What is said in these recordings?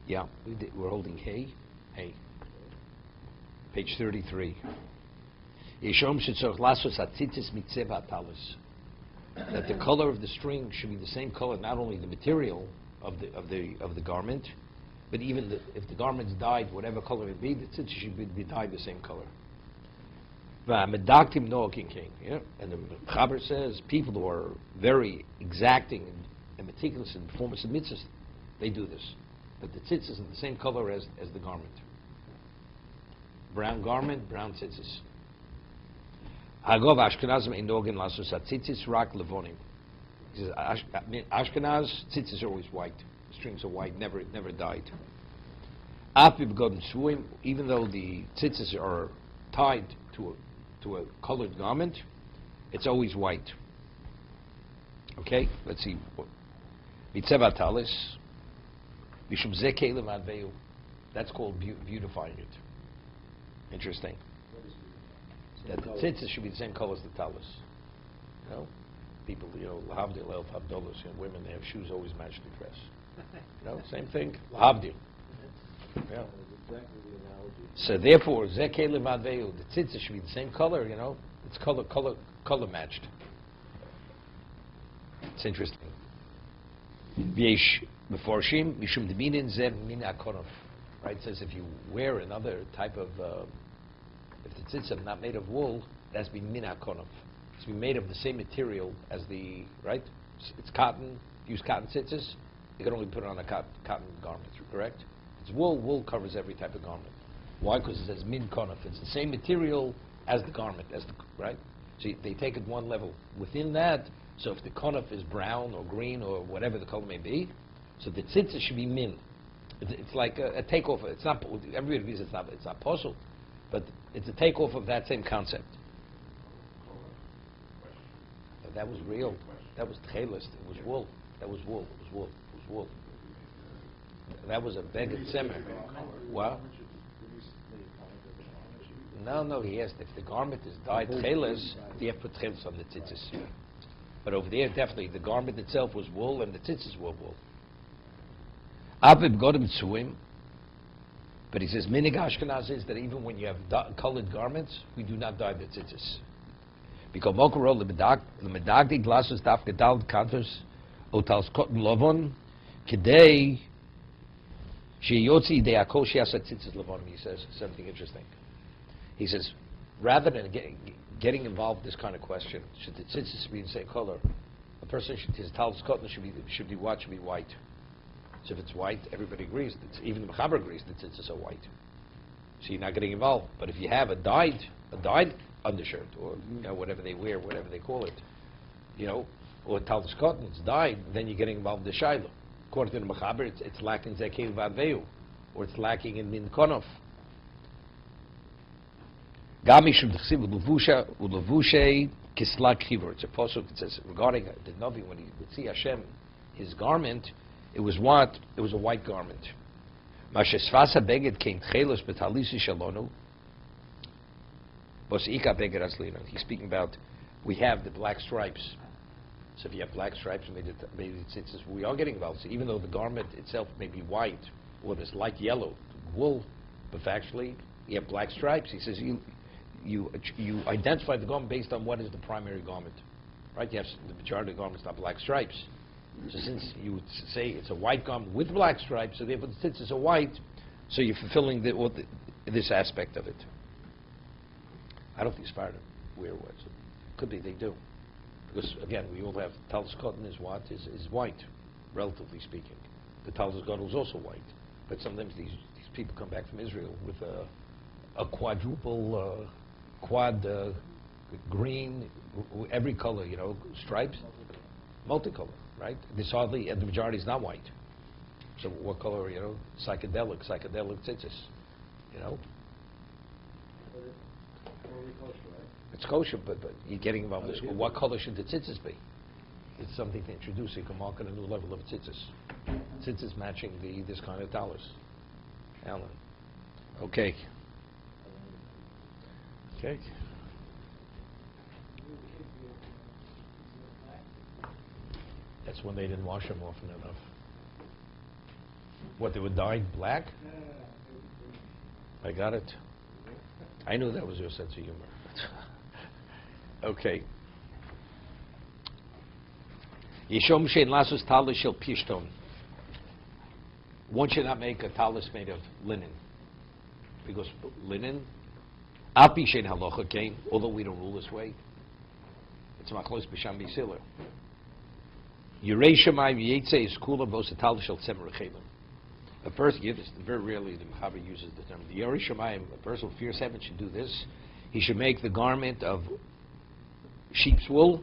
Yeah, we're holding hay. Hay. Page 33. Yeshom shetzorch lasos atzitzis mitzeva talis. That the color of the string should be the same color, not only the material of the garment, but even if the garment's dyed, whatever color it be, the tzitzis should be dyed the same color. Yeah? And the Chaber says people who are very exacting and meticulous in performance of mitzvahs, they do this. But the tzitzis is the same color as the garment. Brown garment, brown tzitzis. Hagov Ashkenazim inogin lasus tzitzis rak levonim. He says Ashkenaz tzitzis are always white. The strings are white, never dyed. Apib godin suim, even though the tzitzis are tied to a colored garment, it's always white. Okay, let's see. Mitzeva talis, mishum ze kelim adveu. That's called beautifying it. Interesting. That the tzitzis should be the same color as the talis. You know, people, lahavdil elf havdolos. Women, they have shoes always match the dress. Same thing. Lahavdil. Yeah. So therefore, zekelim adveu, the tzitzis should be the same color. It's color matched. It's interesting. V'yesh meforshim mishum deminin ze min akonof. Right, it says if you wear another type of, if the tzitzis are not made of wool, it has to be min akonof. It's to be made of the same material as the, right? It's cotton. Use cotton tzitzis. You can only put it on a cotton garment, correct? It's wool. Wool covers every type of garment. Why? Because it says min konof. It's the same material as the garment, right? So they take it one level within that. So if the konof is brown or green or whatever the color may be, so the tzitzis should be min. It's like a takeoff. It's not. Everybody agrees it's not possible, but it's a takeoff of that same concept. But that was real. That was tchelis. It was wool. That was wool. It was wool. It was wool. That was a beged semer. What? No. He asked if the garment is dyed tchelis, do you have to put tchelis on the tzitzis? But over there, definitely, the garment itself was wool and the tzitzis were wool. Abib Godim Tzuim, but he says Minig Ashkenaz is that even when you have colored garments, we do not dye the tzitzis. Because Mokoro Lemedagdi Glasus Daf Gedal Kantos Otals Cotton Lovon Kidei Sheyotzi De Akoshias Tzitzis Lovon. He says something interesting. He says rather than getting involved in this kind of question, should the tzitzis be the same color? A person his talis cotton should be what? Should be white. So if it's white, everybody agrees. Even the Mechaber agrees that tzitzis are white. So you're not getting involved. But if you have a dyed undershirt or whatever they wear, whatever they call it, or talis cotton, it's dyed, then you're getting involved in the shayla. According to the Mechaber, it's lacking zekel vadveu, or it's lacking in min konof. Gami shum d'chsiv u'levushe kislak chivur. It's a pasuk. It says regarding the Navi when he would see Hashem, his garment. It was what? It was a white garment. Mashesvasa beged came tchelos betalisi shalonu. Bosika beged aslina. He's speaking about we have the black stripes. So if you have black stripes, maybe the tzitzis, we are getting involved. So even though the garment itself may be white or this light yellow wool, but factually you have black stripes. He says you identify the garment based on what is the primary garment, right? You have the majority of the garments not black stripes. So since you would say it's a white garment with black stripes, so therefore the tzitzis are white, so you're fulfilling this aspect of it. I don't think Sparta wear what. So could be they do. Because again, we all have talis cotton is white, relatively speaking. The talis cotton is also white. But sometimes these people come back from Israel with a quadruple quad green, every color, stripes, multicolor. Right? This hardly, and the majority is not white. So what color, psychedelic tzitzis, But it's totally kosher, right? It's kosher, but you're getting involved in this. What color should the tzitzis be? It's something to introduce. You can market a new level of tzitzis. Tzitzis matching this kind of dollars. Alan. Okay. Okay. That's when they didn't wash them often enough. What, they were dyed black? I got it. I knew that was your sense of humor. Okay. Yishom shein lasus talis shel pishton. One should not make a talis made of linen, because linen, api shein halacha kain, although we don't rule this way, it's machlos b'sham b'siller. Yirei Shamayim Yetze is kula vos talis shel tzemer chelim. A person, very rarely the Mechaber uses the term. The Yirei Shamayim, a person who fears heaven, should do this. He should make the garment of sheep's wool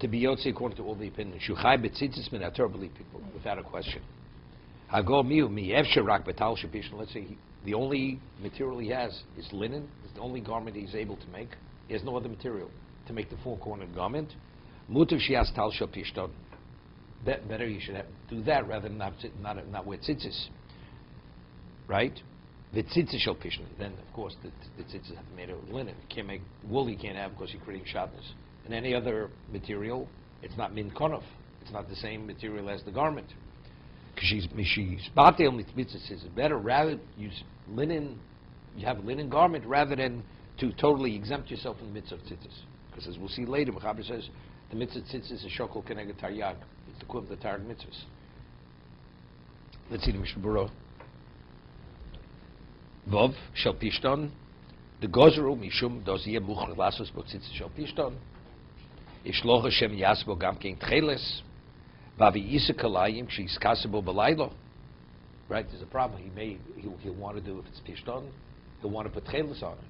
to be yotze according to all the opinions. Shuchai betzitzis min ator, believe people, without a question. Hagol miu mi efsher rak betal shepishon. Let's say the only material he has is linen. It's the only garment he's able to make. He has no other material to make the four-cornered garment. Mutiv shias tal shepishon. Better you should do that rather than not wear tzitzis, right? The tzitzis shel pishon. Then of course the tzitzis have to be made of linen. You can't make wool. You can't have because you're creating shatnez. And any other material, it's not min konof. It's not the same material as the garment. Because it's better rather use linen. You have a linen garment rather than to totally exempt yourself from the mitzvah of tzitzis. Because as we'll see later, Mechaber says the mitzvah of tzitzis is shokol keneged taryag. It's the equivalent of the Targum mitzvahs. Let's see the Mishna Berura. Vov shel pishton, the gozru mishum doziyeh bucher lasos b'tzitzis shel pishton. Ishloch Hashem yasbo gam kein tcheles, vavi yisa kalayim k'shis kasebo b'laylo. Right, there's a problem. He'll want to do, if it's pishton, he'll want to put tcheles on it.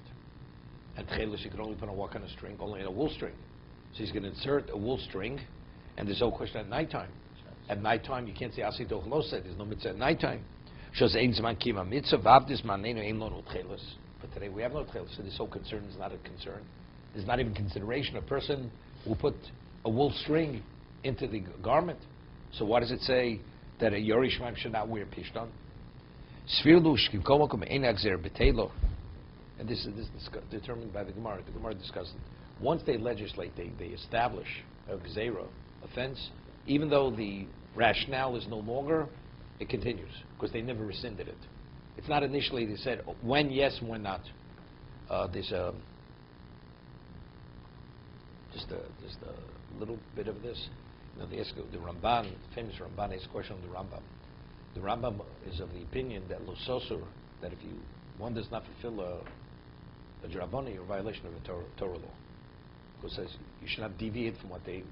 And tcheles you can only put on what kind of string? Only in a wool string. So he's going to insert a wool string. And there's no question at nighttime. At nighttime, you can't say Asi Dochlos said. There's no mitzvah at nighttime. Shows ein zman kima mitzvah vavdis manenu ein lo tcheles. But today we have no tcheles, so this whole concern is not a concern. There's not even consideration. A person will put a wool string into the garment. So why does it say that a Yori Shemaim should not wear pishton? Svirlu shkikomakum ein agzer betelo. And this is determined by the Gemara. The Gemara discusses it. Once they legislate, they establish a gzeira, offense, even though the rationale is no longer, it continues because they never rescinded it. It's not initially they said when yes and when not. There's just a little bit of this. They ask the Ramban, famous Ramban, asks a question on the Rambam. The Rambam is of the opinion that lososur, that if one does not fulfill a drabani, you're a violation of a Torah law. Because it says you should not deviate from what they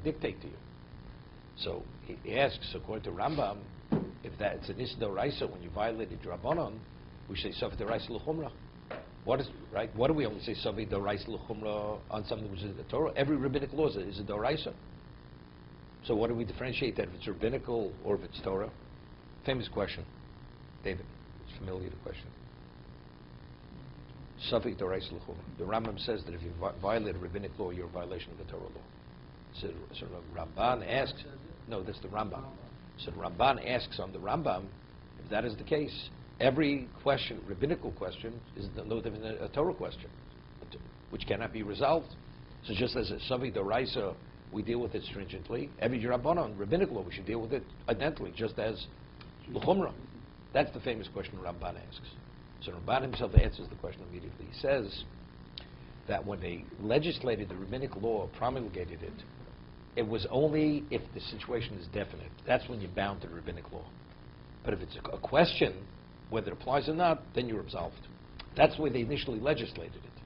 dictate to you. So he asks, according to Rambam, if it's an Issa D'Oraisa, when you violated Rabbanon, we say Sofi D'Oraisa L'Chumra. What is right? What do we only say Sofi D'Oraisa L'Chumra on something which is the Torah? Every rabbinic law is a D'Oraisa. So what do we differentiate that if it's rabbinical or if it's Torah? Famous question, David. It's familiar the question. Safik D'Oraisa L'Chumra. The Rambam says that if you violate a rabbinic law, you're a violation of the Torah law. So Ramban asks, no, that's the Rambam. So Ramban asks on the Rambam, if that is the case, every question, rabbinical question, is no different than a Torah question, which cannot be resolved. So just as a Safik D'Oraisa, we deal with it stringently. Every Rabbanon, rabbinic law, we should deal with it identically, just as L'Chumra. That's the famous question Ramban asks. So Ramban himself answers the question immediately. He says that when they legislated the rabbinic law, promulgated it, it was only if the situation is definite. That's when you're bound to the rabbinic law. But if it's a question, whether it applies or not, then you're absolved. That's where they initially legislated it.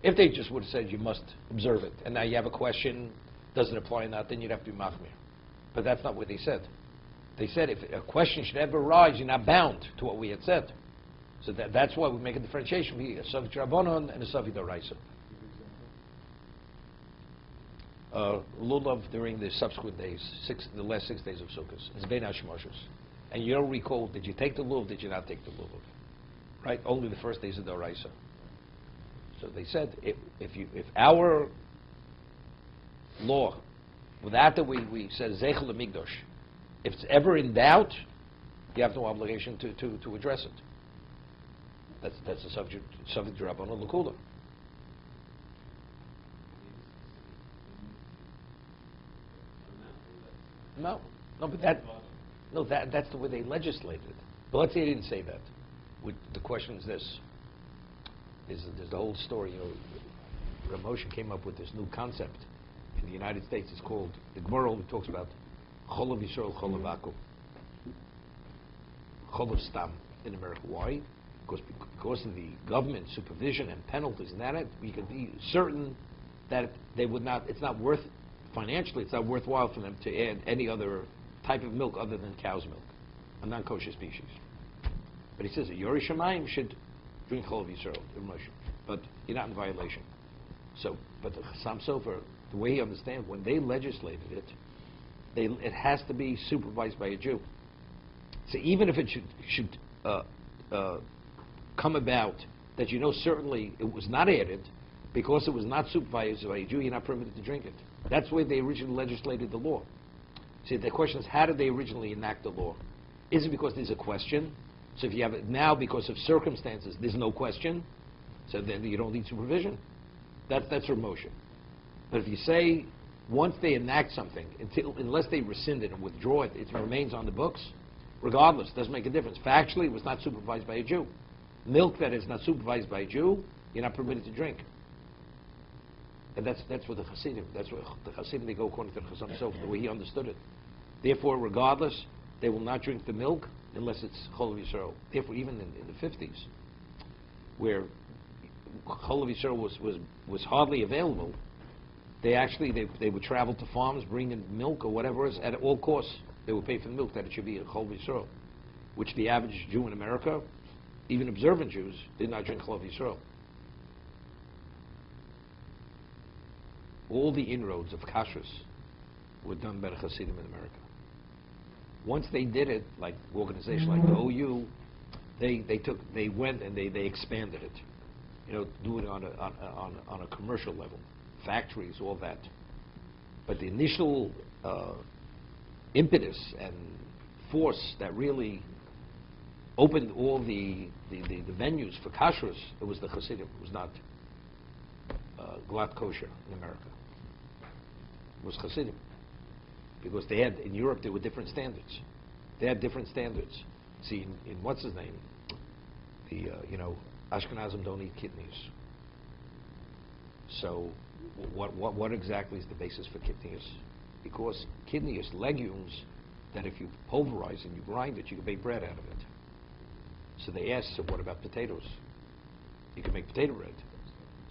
If they just would have said you must observe it, and now you have a question, does it apply or not, then you'd have to be machmir. But that's not what they said. They said if a question should ever arise, you're not bound to what we had said. So that's why we make a differentiation between a Safik Rabbanon and a Safik D'Oraisa. Lulav during the subsequent days, the last 6 days of Sukkot. It's Bein HaShemoshes. And you don't recall, did you take the lulav, did you not take the lulav? Right? Only the first days of D'Oraisa. So they said, if our law, without that we said Zeichel Migdosh, if it's ever in doubt, you have no obligation to address it. That's a subject Rabbanon L'Kula. No, but No, that's the way they legislated it. But let's say they didn't say that. The question is this. There's the whole story, Rav Moshe came up with this new concept. In the United States, it's called, the Gemara only talks about Cholav Yisrael, Cholav Akum. Cholav Stam in America. Why? Because of the government supervision and penalties and that, we can be certain that they would not, it's not worth, financially, it's not worthwhile for them to add any other type of milk other than cow's milk, a non-kosher species. But he says that Yorei Shamayim should drink Cholav Yisrael, but you're not in violation. So, but the Chassam Sofer, the way he understands, when they legislated it, it has to be supervised by a Jew. So even if it should come about that certainly it was not added, because it was not supervised by a Jew, you're not permitted to drink it. That's the way they originally legislated the law. See, the question is, how did they originally enact the law? Is it because there's a question? So if you have it now because of circumstances, there's no question, so then you don't need supervision. That's Rav Moshe. But if you say, once they enact something, unless they rescind it and withdraw it, it remains on the books, regardless, doesn't make a difference. Factually, it was not supervised by a Jew. Milk that is not supervised by a Jew, you're not permitted to drink. And that's what the Hasidim, that's what the Hasidim, they go according to the Chassam Sofer, the way he understood it. Therefore, regardless, they will not drink the milk unless it's Cholav Yisrael. Therefore, even in the 50s, where Cholav Yisrael was hardly available, they would travel to farms, bring in milk or whatever it is, at all costs. They would pay for the milk, that it should be a Cholav Yisrael, which the average Jew in America, even observant Jews, did not drink Cholav Yisrael. All the inroads of kashrus were done by the Hasidim in America. Once they did it, like organizations like the OU, they went and they expanded it, do it on a commercial level, factories, all that. But the initial impetus and force that really opened all the venues for kashrus, it was the Hasidim. It was not glatt kosher in America. It was Hasidim. Because they had, in Europe, there were different standards. They had different standards. See, in what's his name? The, Ashkenazim don't eat kidneys. So, what exactly is the basis for kidneys? Because kidney is legumes that if you pulverize and you grind it, you can make bread out of it. So they asked, so what about potatoes? You can make potato bread.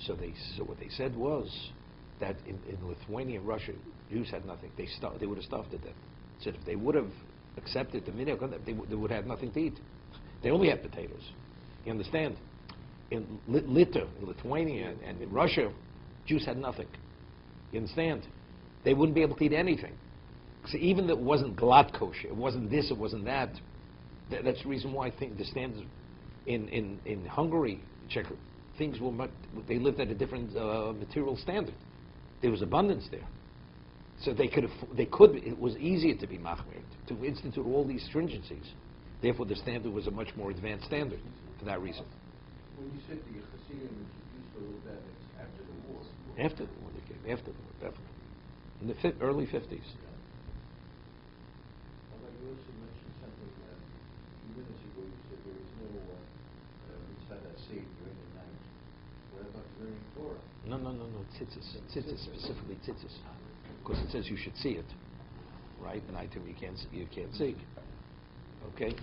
So what they said was that in Lithuania and Russia, Jews had nothing. They would have starved to death. Said if they would have accepted the minhag, they would have nothing to eat. They only had potatoes. You understand? In Lithuania and in Russia, Jews had nothing. You understand? They wouldn't be able to eat anything. So even though it wasn't glatt kosher, it wasn't this, it wasn't that. That's the reason why I think the standards in Hungary, Czech, things were much, they lived at a different material standard. There was abundance there. So it was easier to be machmir, to institute all these stringencies. Therefore, the standard was a much more advanced standard for that reason. When you said the Hasidim introduced all of that, it's after the war. After the war, they came. After the war, definitely. In the early 50s. Although you also mentioned something a few minutes ago, you said there was no mitzvah saved during the night. What about during Torah? No. Tzitzis. Tzitzis, specifically tzitzis. Because it says you should see it. Right? And I think you can't see. Okay?